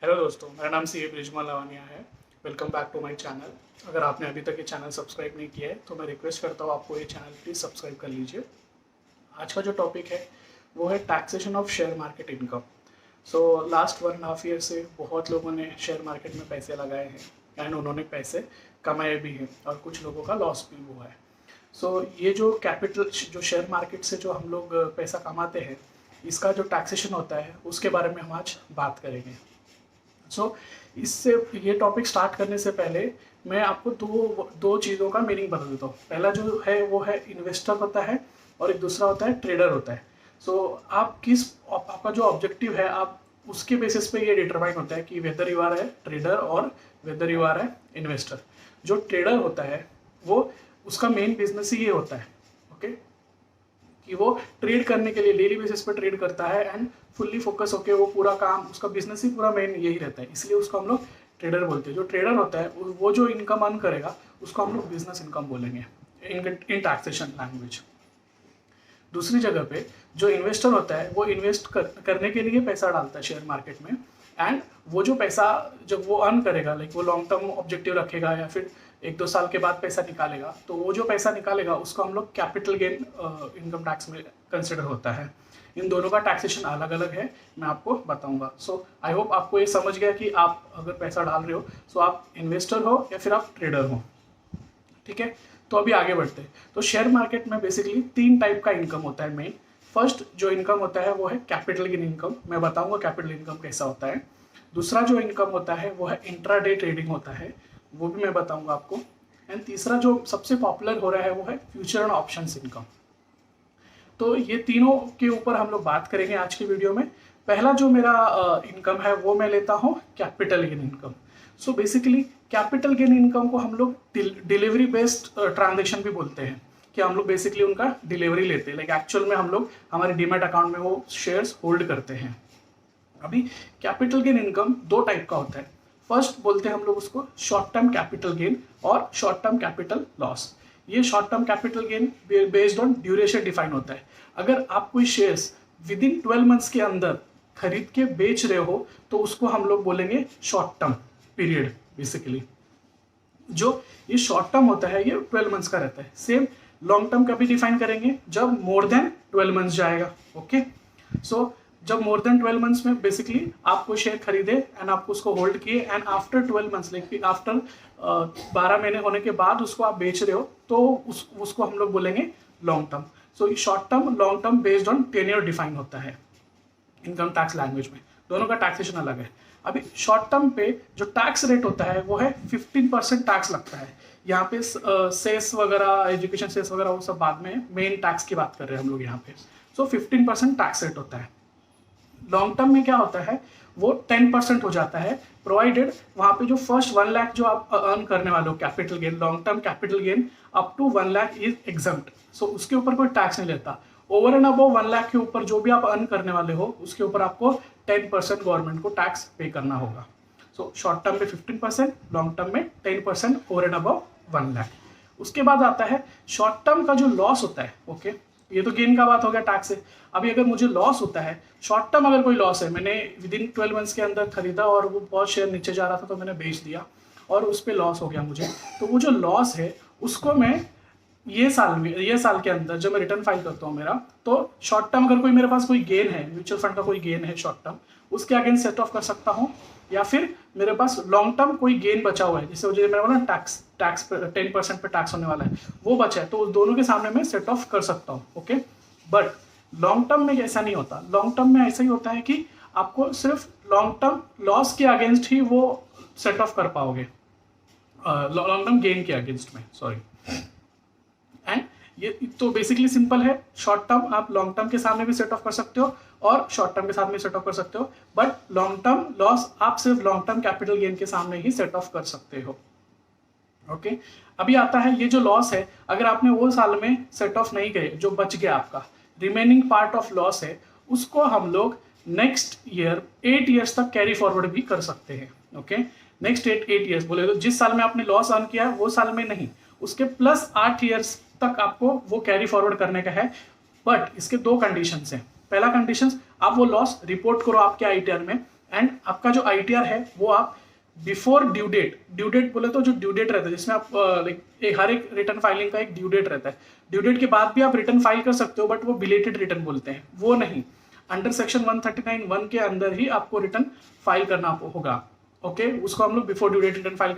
Hello दोस्तों, मेरा नाम सी ए ब्रिजमल लवानिया है। Welcome back to my channel. अगर आपने अभी तक ये चैनल सब्सक्राइब नहीं किया है तो मैं रिक्वेस्ट करता हूँ आपको ये चैनल प्लीज़ सब्सक्राइब कर लीजिए। आज का जो टॉपिक है वो है taxation of share market income. So last 1.5 year से बहुत लोगों ने शेयर मार्केट में पैसे लगाए हैं एंड उन्होंने पैसे कमाए भी हैं और कुछ लोगों का लॉस भी हुआ है। सो ये जो कैपिटल जो शेयर मार्केट से जो हम लोग पैसा कमाते हैं, इसका जो टैक्सेशन होता है उसके बारे में हम आज बात करेंगे। इससे ये टॉपिक स्टार्ट करने से पहले मैं आपको दो चीज़ों का मीनिंग बता देता हूँ। पहला जो है वो है इन्वेस्टर होता है और एक दूसरा होता है ट्रेडर होता है। आपका जो ऑब्जेक्टिव है, आप उसके बेसिस पे ये डिटरमाइन होता है कि वेदर यू आर है ट्रेडर और वेदर यू आर है इन्वेस्टर। जो ट्रेडर होता है वो उसका मेन बिजनेस ही ये होता है, ओके, कि वो ट्रेड करने के लिए डेली बेसिस पे ट्रेड करता है एंड फुल्ली फोकस होकर वो पूरा काम, उसका बिजनेस ही पूरा मेन यही रहता है, इसलिए उसको हम लोग ट्रेडर बोलते हैं। जो ट्रेडर होता है वो जो इनकम अर्न करेगा उसको हम लोग बिजनेस इनकम बोलेंगे इन टैक्सेशन लैंग्वेज। दूसरी जगह पे जो इन्वेस्टर होता है वो इन्वेस्ट करने के लिए पैसा डालता है शेयर मार्केट में एंड वो जो पैसा जब वो अर्न करेगा, लाइक वो लॉन्ग टर्म ऑब्जेक्टिव रखेगा या फिर 1-2 साल के बाद पैसा निकालेगा, तो वो जो पैसा निकालेगा उसको हम लोग कैपिटल गेन इनकम टैक्स में कंसिडर होता है। इन दोनों का टैक्सेशन अलग अलग है, मैं आपको बताऊंगा। सो आई होप आपको ये समझ गया कि आप अगर पैसा डाल रहे हो सो आप इन्वेस्टर हो या फिर आप ट्रेडर हो, ठीक है। तो अभी आगे बढ़ते हैं। तो शेयर मार्केट में बेसिकली 3 टाइप का इनकम होता है मेन। फर्स्ट जो इनकम होता है वो है कैपिटल गेन इनकम, मैं बताऊंगा कैपिटल इनकम कैसा होता है। दूसरा जो इनकम होता है वो है इंट्राडे ट्रेडिंग होता है, वो भी मैं बताऊंगा आपको। एंड तीसरा जो सबसे पॉपुलर हो रहा है वो है फ्यूचर एंड ऑप्शंस इनकम। तो ये तीनों के ऊपर हम लोग बात करेंगे आज की वीडियो में। पहला जो मेरा इनकम है वो मैं लेता हूँ capital gain income. So basically capital gain income को हम लोग डिलीवरी बेस्ड ट्रांजेक्शन भी बोलते हैं, कि हम लोग बेसिकली उनका डिलीवरी लेते हैं, लाइक एक्चुअल में हम लोग हमारे डीमैट अकाउंट में वो शेयर्स होल्ड करते हैं। अभी कैपिटल गेन इनकम 2 टाइप का होता है। फर्स्ट बोलते हैं हम लोग उसको शॉर्ट टर्म कैपिटल गेन और शॉर्ट टर्म कैपिटल लॉस। ये short term capital gain based on duration define होता है। अगर आप कोई शेयर्स विद इन 12 मंथ्स के अंदर खरीद के बेच रहे हो तो उसको हम लोग बोलेंगे शॉर्ट टर्म पीरियड। बेसिकली जो ये शॉर्ट टर्म होता है ये 12 मंथ्स का रहता है। सेम लॉन्ग टर्म का भी डिफाइन करेंगे जब मोर देन 12 मंथ्स जाएगा, ओके। सो जब मोर देन 12 मंथ्स में बेसिकली आप कोई शेयर खरीदे एंड आपको उसको होल्ड किए and after 12 months, like after 12 महीने होने के बाद उसको आप बेच रहे हो तो उसको हम लोग बोलेंगे long term. So short term long term based on tenure define होता है इनकम टैक्स लैंग्वेज में। दोनों का टैक्सेशन अलग है। अभी शॉर्ट टर्म पे जो टैक्स रेट होता है वो है 15% टैक्स लगता है। यहाँ पे सेस वगैरह, एजुकेशन सेस वगैरह वो सब बाद में, मेन टैक्स की बात कर रहे हैं हम लोग यहाँ पे। सो 15% टैक्स रेट होता है। लॉन्ग टर्म में क्या होता है वो 10% हो जाता है, प्रोवाइडेड वहाँ पे जो फर्स्ट 1 लाख जो आप अर्न करने वाले हो capital gain, long term capital gain up to 1 lakh is exempt. So उसके ऊपर कोई टैक्स नहीं लेता। ओवर एंड अबव 1 लाख के ऊपर जो भी आप अर्न करने वाले हो उसके ऊपर आपको 10% गवर्नमेंट को टैक्स पे करना होगा। सो शॉर्ट टर्म में 15%, लॉन्ग टर्म में 10% ओवर एंड अबव 1 लाख। उसके बाद आता है शॉर्ट टर्म का जो लॉस होता है, ओके। ये तो गेन का बात हो गया टैक्स से। अभी अगर मुझे लॉस होता है, शॉर्ट टर्म अगर कोई लॉस है, मैंने विद इन 12 मंथ्स के अंदर खरीदा और वो बहुत शेयर नीचे जा रहा था तो मैंने बेच दिया और उस पर लॉस हो गया मुझे, तो वो जो लॉस है उसको मैं ये साल के अंदर जब मैं रिटर्न फाइल करता हूँ मेरा, तो शॉर्ट टर्म अगर कोई मेरे पास कोई गेन है, म्यूचुअल फंड का कोई गेन है शॉर्ट टर्म, उसके अगेंस्ट सेट ऑफ कर सकता हूँ। या फिर मेरे पास लॉन्ग टर्म कोई गेन बचा हुआ है, जिससे मुझे मेरा बोला टैक्स 10% पे टैक्स होने वाला है, वो बचा है, तो उस दोनों के सामने मैं सेट ऑफ कर सकता हूँ, ओके। बट लॉन्ग टर्म में ऐसा नहीं होता। लॉन्ग टर्म में ऐसा ही होता है कि आपको सिर्फ लॉन्ग टर्म लॉस के अगेंस्ट ही वो सेट ऑफ कर पाओगे, लॉन्ग टर्म गेन के अगेंस्ट में, सॉरी। एंड ये तो बेसिकली सिंपल है। शॉर्ट टर्म आप लॉन्ग टर्म के सामने भी सेट ऑफ कर सकते हो और शॉर्ट टर्म के साथ में सेट ऑफ कर सकते हो, बट लॉन्ग टर्म लॉस आप सिर्फ लॉन्ग टर्म कैपिटल गेन के सामने ही सेट ऑफ कर सकते हो, ओके। अभी आता है ये जो लॉस है, अगर आपने वो साल में सेट ऑफ नहीं करे, जो बच गया आपका रिमेनिंग पार्ट ऑफ लॉस है, उसको हम लोग नेक्स्ट ईयर 8 ईयर्स तक कैरी फॉरवर्ड भी कर सकते हैं, ओके। नेक्स्ट 8 ईयर्स बोले तो जिस साल में आपने लॉस अर्न किया है वो साल में नहीं, उसके प्लस 8 ईयर्स तक आपको वो कैरी फॉरवर्ड करने का है। बट इसके 2 कंडीशंस हैं। पहला कंडीशन, आप वो लॉस रिपोर्ट करो आपके आईटीआर में एंड आपका जो ITR है वो आप बिफोर ड्यू डेट बोले तो जो ड्यू डेट रहता है जिसमें आप हर एक रिटर्न फाइलिंग का एक ड्यू डेट रहता है, ड्यू डेट के बाद भी आप रिटर्न फाइल कर सकते हो, बट वो बिलेटेड रिटर्न बोलते हैं, वो नहीं, अंडर सेक्शन 139(1) के अंदर ही आपको रिटर्न फाइल करना होगा। ओके, उसको हम लोग before due date return file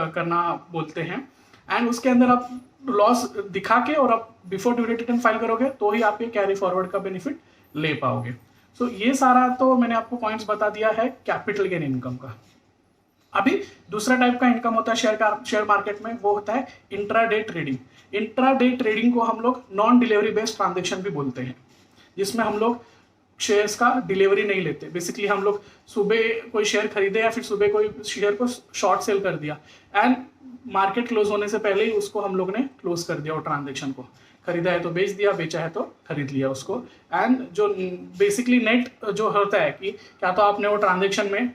करना बोलते हैं। एंड उसके अंदर आप लॉस दिखा के और आप before due date return file करोगे तो ही आप ये कैरी फॉरवर्ड का बेनिफिट ले पाओगे। सो ये सारा तो मैंने आपको पॉइंट्स बता दिया है कैपिटल गेन इनकम का। अभी दूसरा टाइप का इनकम होता है शेयर मार्केट में, वो होता है इंट्राडे ट्रेडिंग। इंट्राडे ट्रेडिंग को हम लोग नॉन डिलीवरी बेस्ड ट्रांजेक्शन भी बोलते हैं, जिसमें हम लोग शेयर्स का डिलीवरी नहीं लेते। बेसिकली हम लोग सुबह कोई शेयर खरीदे या फिर सुबह कोई शेयर को शॉर्ट सेल कर दिया एंड मार्केट क्लोज होने से पहले ही उसको हम लोग ने क्लोज कर दिया, वो ट्रांजेक्शन को खरीदा है तो बेच दिया, बेचा है तो खरीद लिया उसको। एंड जो बेसिकली नेट जो होता है कि क्या तो आपने वो ट्रांजेक्शन में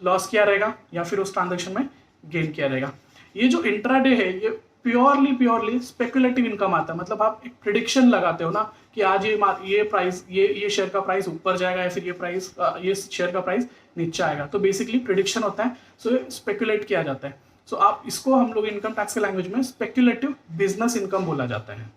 लॉस किया रहेगा या फिर उस ट्रांजेक्शन में गेन किया रहेगा। ये जो इंट्राडे है ये प्योरली स्पेकुलेटिव इनकम आता है। मतलब आप एक प्रिडिक्शन लगाते हो ना कि आज ये प्राइस ये शेयर का प्राइस ऊपर जाएगा या फिर ये शेयर का प्राइस नीचे आएगा, तो बेसिकली प्रिडिक्शन होता है। सो स्पेकुलेट किया जाता है। सो आप इसको हम लोग इनकम टैक्स के लैंग्वेज में स्पेकुलेटिव बिजनेस इनकम बोला जाता है।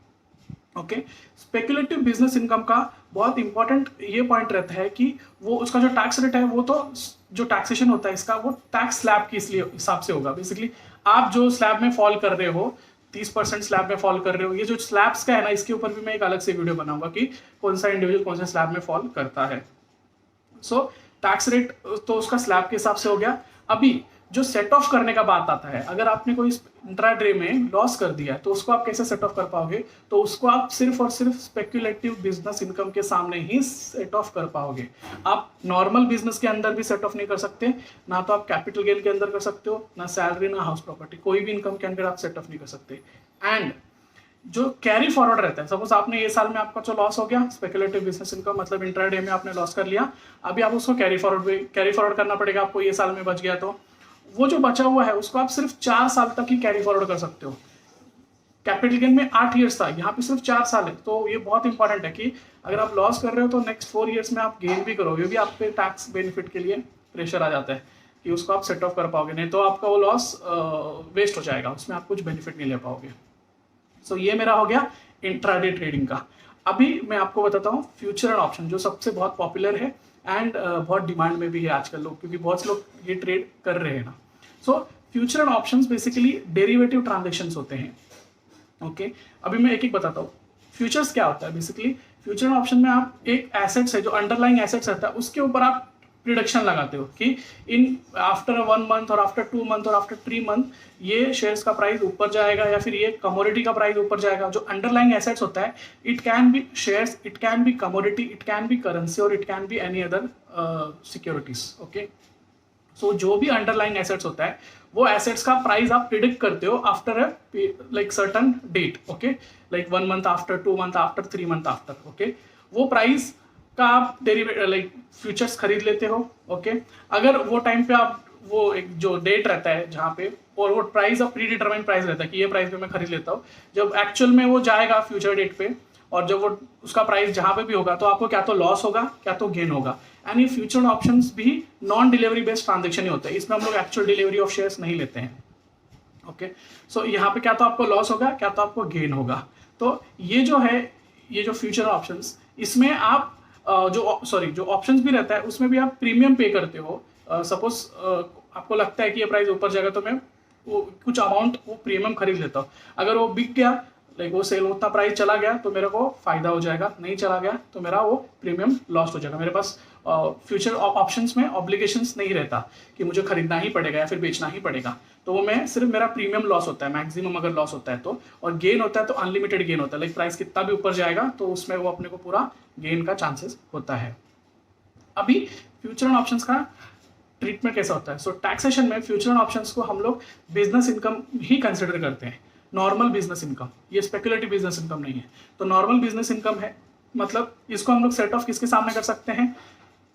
ओके, स्पेकुलेटिव बिजनेस इनकम का बहुत इंपॉर्टेंट ये पॉइंट रहता है कि वो उसका जो टैक्स रेट है वो तो जो टैक्सेशन होता है इसका वो टैक्स स्लैब के इसलिए हिसाब से होगा। बेसिकली आप जो स्लैब में फॉल कर रहे हो 30% स्लैब में फॉल कर रहे हो, ये जो स्लैब्स का है ना इसके ऊपर भी मैं एक अलग से वीडियो बनाऊंगा कि कौन सा इंडिविजुअल कौन सा स्लैब में फॉल करता है। सो टैक्स रेट तो उसका स्लैब के हिसाब से हो गया। अभी जो सेट ऑफ करने का बात आता है, अगर आपने कोई इंट्राडे में लॉस कर दिया है तो उसको आप कैसे सेट ऑफ कर पाओगे, तो उसको आप सिर्फ और सिर्फ स्पेक्युलेटिव बिजनेस इनकम के सामने ही सेट ऑफ कर पाओगे। आप नॉर्मल बिजनेस के अंदर भी सेट ऑफ नहीं कर सकते, ना तो आप कैपिटल गेन के अंदर कर सकते हो, ना सैलरी, ना हाउस प्रॉपर्टी, कोई भी इनकम के अंदर आप सेट ऑफ नहीं कर सकते। एंड जो कैरी फॉरवर्ड रहता है, सपोज आपने ये साल में आपका जो लॉस हो गया स्पेकुलेटिव बिजनेस इनकम मतलब इंट्राडे में आपने लॉस कर लिया, अभी आप उसको कैरी फॉरवर्ड करना पड़ेगा आपको। ये साल में बच गया तो वो जो बचा हुआ है उसको आप सिर्फ 4 साल तक ही कैरी फॉरवर्ड कर सकते हो। कैपिटल गेन में 8 ईयर्स था, यहाँ पे सिर्फ 4 साल है। तो ये बहुत इंपॉर्टेंट है कि अगर आप लॉस कर रहे हो तो नेक्स्ट 4 ईयर्स में आप गेन भी करोगे, भी आप पे टैक्स बेनिफिट के लिए प्रेशर आ जाता है कि उसको आप सेट ऑफ कर पाओगे, नहीं तो आपका वो लॉस वेस्ट हो जाएगा, उसमें आप कुछ बेनिफिट नहीं ले पाओगे। सो ये मेरा हो गया इंट्राडे ट्रेडिंग का। अभी मैं आपको बताता हूँ फ्यूचर एंड ऑप्शन, जो सबसे बहुत पॉपुलर है एंड बहुत डिमांड में भी है आजकल लोग, क्योंकि बहुत से लोग ये ट्रेड कर रहे हैं ना। So future and options basically derivative transactions होते हैं। ओके, अभी मैं एक एक बताता हूँ। फ्यूचर्स क्या होता है, बेसिकली फ्यूचर एंड ऑप्शन में आप एक एसेट्स है जो अंडरलाइंग एसेट्स रहता है उसके ऊपर आप प्रिडिक्शन लगाते हो कि इन आफ्टर 1 मंथ और आफ्टर 2 मंथ और आफ्टर 3 मंथ ये शेयर्स का प्राइस ऊपर जाएगा या फिर ये कमोडिटी का प्राइस ऊपर जाएगा। जो अंडरलाइंग एसेट्स होता है, it can be shares, it can be commodity, it can be currency और it can be any other securities. Okay, so जो भी अंडरलाइंग एसेट्स होता है वो एसेट्स का प्राइस आप प्रिडिक्ट करते हो after like certain date. Okay, like 1 month after, 2 month after, 3 month after. Okay, वो प्राइस का आप डेरिवेटिव लाइक फ्यूचर्स खरीद लेते हो। ओके, अगर वो टाइम पे आप वो एक जो डेट रहता है जहाँ पे और वो प्राइस प्री डिटरमाइंड प्राइस रहता है कि ये प्राइस पे मैं खरीद लेता हूँ, जब एक्चुअल में वो जाएगा फ्यूचर डेट पे और जब वो उसका प्राइस जहाँ पे भी होगा तो आपको क्या तो लॉस होगा क्या तो गेन होगा। एंड ये फ्यूचर ऑप्शंस भी नॉन डिलीवरी बेस्ड ट्रांजेक्शन ही होता है, इसमें हम लोग एक्चुअल डिलीवरी ऑफ शेयर्स नहीं लेते हैं। ओके, सो यहाँ पे क्या तो आपको लॉस होगा क्या तो आपको गेन होगा। तो ये जो है ये जो फ्यूचर ऑप्शंस, इसमें आप जो ऑप्शंस भी रहता है उसमें भी आप प्रीमियम पे करते हो। सपोज आपको लगता है कि ये प्राइस ऊपर जाएगा तो मैं वो कुछ अमाउंट वो प्रीमियम खरीद लेता हूँ। अगर वो बिक गया लाइक वो सेल उतना प्राइस चला गया तो मेरे को फायदा हो जाएगा, नहीं चला गया तो मेरा वो प्रीमियम लॉस हो जाएगा। मेरे पास फ्यूचर ऑप्शंस में ऑब्लिगेशंस नहीं रहता कि मुझे खरीदना ही पड़ेगा या फिर बेचना ही पड़ेगा, तो वो मैं सिर्फ मेरा प्रीमियम लॉस होता है मैक्सिमम अगर लॉस होता है तो, और गेन होता है तो अनलिमिटेड गेन होता है। लाइक प्राइस कितना भी ऊपर जाएगा तो उसमें वो अपने को पूरा गेन का चांसेस होता है। अभी फ्यूचर एंड ऑप्शंस का ट्रीटमेंट कैसा होता है। सो टैक्सेशन में फ्यूचर एंड ऑप्शंस को हम लोग बिजनेस इनकम ही कंसिडर करते हैं, नॉर्मल बिजनेस इनकम, ये स्पेकुलेटिव बिजनेस इनकम नहीं है। तो नॉर्मल बिजनेस इनकम है, मतलब इसको हम लोग सेट ऑफ किसके सामने कर सकते हैं,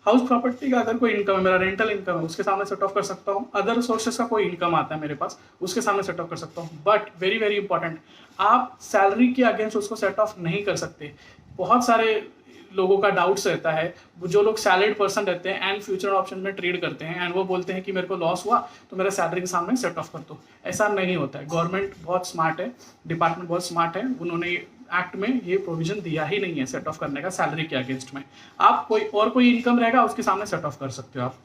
हाउस प्रॉपर्टी का अगर कोई इनकम है, मेरा रेंटल इनकम है, उसके सामने सेट ऑफ कर सकता हूँ। अदर सोर्सेस का कोई इनकम आता है मेरे पास, उसके सामने सेट ऑफ कर सकता हूँ। बट वेरी वेरी इंपॉर्टेंट, आप सैलरी के अगेंस्ट उसको सेट ऑफ नहीं कर सकते। बहुत सारे लोगों का डाउट्स रहता है, जो लोग सैलरीड पर्सन रहते हैं एंड फ्यूचर ऑप्शन में ट्रेड करते हैं एंड वो बोलते हैं कि मेरे को लॉस हुआ तो मेरा सैलरी के सामने सेट ऑफ कर दो, ऐसा नहीं होता है। गवर्नमेंट बहुत स्मार्ट है, डिपार्टमेंट बहुत स्मार्ट है, उन्होंने एक्ट में ये प्रोविजन दिया ही नहीं है सेट ऑफ करने का सैलरी के अगेंस्ट में। आप कोई इनकम रहेगा उसके सामने सेट ऑफ कर सकते हो आप।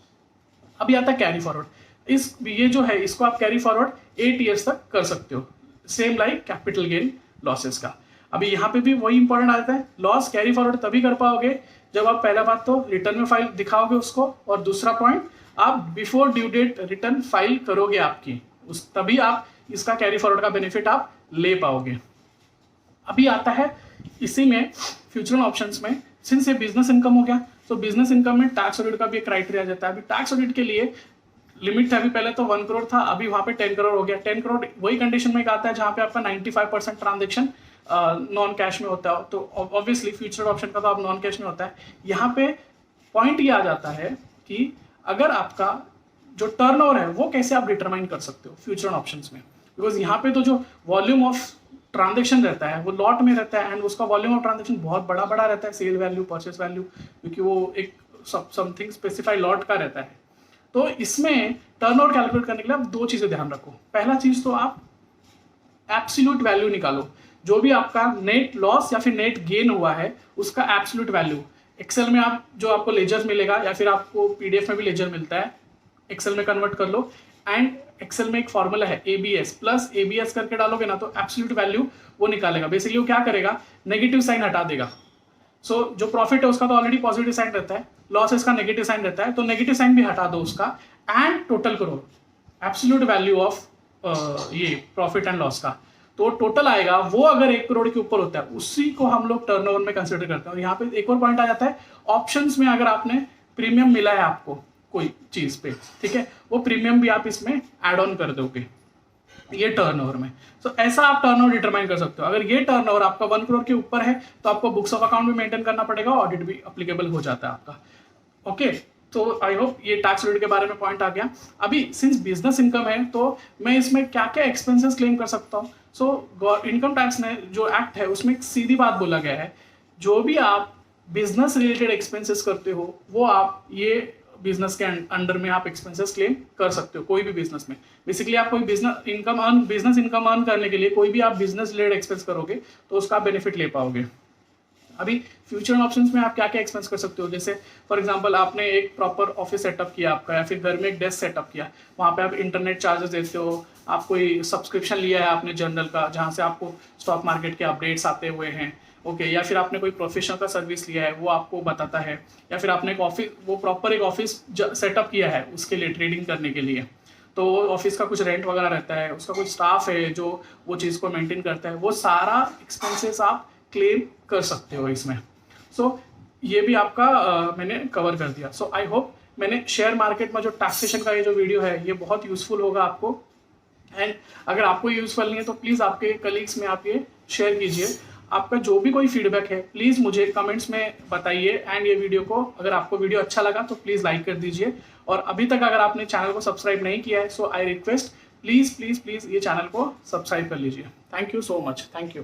अभी आता है कैरी फॉरवर्ड। ये जो है इसको आप कैरी फॉरवर्ड 8 ईयर्स तक कर सकते हो, same like capital gain losses का। अभी यहाँ पे भी वही इंपॉर्टेंट आता है, लॉस कैरी फॉरवर्ड तभी कर पाओगे जब आप पहला बात तो रिटर्न में फाइल दिखाओगे उसको, और दूसरा पॉइंट आप before due date return file करोगे आपकी, तभी आप इसका कैरी फॉरवर्ड का बेनिफिट आप ले पाओगे। अभी आता है इसी में फ्यूचर ऑप्शंस में, सिंस ये बिजनेस इनकम हो गया तो बिजनेस इनकम में टैक्स ऑडिट का भी एक क्राइटेरिया जाता है। अभी टैक्स ऑडिट के लिए लिमिट था, अभी पहले तो 1 करोड़ था, अभी वहाँ पे 10 करोड़ हो गया। 10 करोड़ वही कंडीशन में आता है जहाँ पे आपका 95% ट्रांजेक्शन नॉन कैश में होता है, तो ऑब्वियसली फ्यूचर ऑप्शन का तो आप नॉन कैश में होता है। यहाँ पे पॉइंट ये आ जाता है कि अगर आपका जो टर्नओवर है वो कैसे आप डिटरमाइन कर सकते हो फ्यूचर ऑप्शंस में, बिकॉज यहाँ पे तो जो वॉल्यूम ऑफ ट्रांजेक्शन रहता है वो लॉट में रहता है एंड उसका वॉल्यूम ऑफ ट्रांजेक्शन बहुत बड़ा बड़ा रहता है, सेल वैल्यू परचेस वैल्यू, क्योंकि वो एक समथिंग स्पेसिफाइड लॉट का रहता है। तो इसमें टर्नओवर कैलकुलेट करने के लिए आप 2 चीजें ध्यान रखो। पहला चीज तो आप एब्सोल्यूट वैल्यू निकालो, जो भी आपका नेट लॉस या फिर नेट गेन हुआ है उसका एब्सोल्यूट वैल्यू। एक्सेल में आप जो आपको लेजर मिलेगा या फिर आपको पीडीएफ में भी लेजर मिलता है, एक्सेल में कन्वर्ट कर लो एंड एक्सेल में एक फॉर्मूला है ABS प्लस ABS करके डालोगे ना तो एब्सोल्यूट वैल्यू वो निकालेगा। बेसिकली वो क्या करेगा, नेगेटिव साइन हटा देगा। सो जो प्रॉफिट है उसका तो ऑलरेडी पॉजिटिव साइन रहता है, लॉसेस का नेगेटिव साइन रहता है, तो नेगेटिव साइन भी हटा दो उसका एंड टोटल करो एब्सोल्यूट वैल्यू ऑफ ये प्रॉफिट एंड लॉस का, तो टोटल आएगा वो अगर 1 करोड़ के ऊपर होता है उसी को हम लोग टर्नओवर में कंसिडर करते हैं। और यहाँ पे एक और पॉइंट आ जाता है, ऑप्शंस में अगर आपने प्रीमियम मिला है आपको कोई चीज पे, ठीक है, वो प्रीमियम भी आप इसमें एड ऑन कर दोगे ये टर्नओवर में। तो ऐसा आप टर्नओवर डिटरमाइन कर सकते हो। अगर ये टर्नओवर आपका 1 करोड़ के ऊपर है तो आपको बुक्स ऑफ अकाउंट भी मेंटेन करना पड़ेगा, ऑडिट भी अप्लीकेबल हो जाता है आपका। ओके, तो आई होप ये टैक्स ऑडिट के बारे में पॉइंट आ गया। अभी सिंस बिजनेस इनकम है तो मैं इसमें क्या क्या एक्सपेंसेस क्लेम कर सकता हूँ। सो इनकम टैक्स ने जो एक्ट है उसमें एक सीधी बात बोला गया है, जो भी आप बिजनेस रिलेटेड एक्सपेंसेस करते हो वो आप ये बिजनेस के अंडर में आप एक्सपेंसेस क्लेम कर सकते हो कोई भी बिजनेस में। बेसिकली आप कोई बिजनेस इनकम अर्न करने के लिए कोई भी आप बिजनेस रिलेटेड एक्सपेंस करोगे तो उसका बेनिफिट ले पाओगे। अभी फ्यूचर ऑप्शंस में आप क्या क्या एक्सपेंस कर सकते हो, जैसे फॉर एग्जांपल आपने एक प्रॉपर ऑफिस सेटअप किया आपका, या फिर घर में एक डेस्क सेटअप किया, वहाँ पे आप इंटरनेट चार्जेस देते हो, आप कोई सब्सक्रिप्शन लिया है आपने जर्नल का जहाँ से आपको स्टॉक मार्केट के अपडेट्स आते हुए हैं, ओके, या फिर आपने कोई प्रोफेशनल का सर्विस लिया है वो आपको बताता है, या फिर आपने एक ऑफिस सेटअप किया है उसके लिए ट्रेडिंग करने के लिए, तो ऑफिस का कुछ रेंट वगैरह रहता है, उसका कुछ स्टाफ है जो वो चीज़ को मेंटेन करता है, वो सारा एक्सपेंसेस आप क्लेम कर सकते हो इसमें। सो ये भी आपका मैंने कवर कर दिया। सो आई होप मैंने शेयर मार्केट में जो टैक्सेशन का ये जो वीडियो है ये बहुत यूजफुल होगा आपको, एंड अगर आपको यूजफुल नहीं है तो प्लीज़ आपके कलीग्स में आप ये शेयर कीजिए। आपका जो भी कोई फीडबैक है प्लीज़ मुझे कमेंट्स में बताइए, एंड ये वीडियो को अगर आपको वीडियो अच्छा लगा तो प्लीज़ लाइक कर दीजिए, और अभी तक अगर आपने चैनल को सब्सक्राइब नहीं किया है so I request please please please ये चैनल को सब्सक्राइब कर लीजिए। Thank you so much, thank you.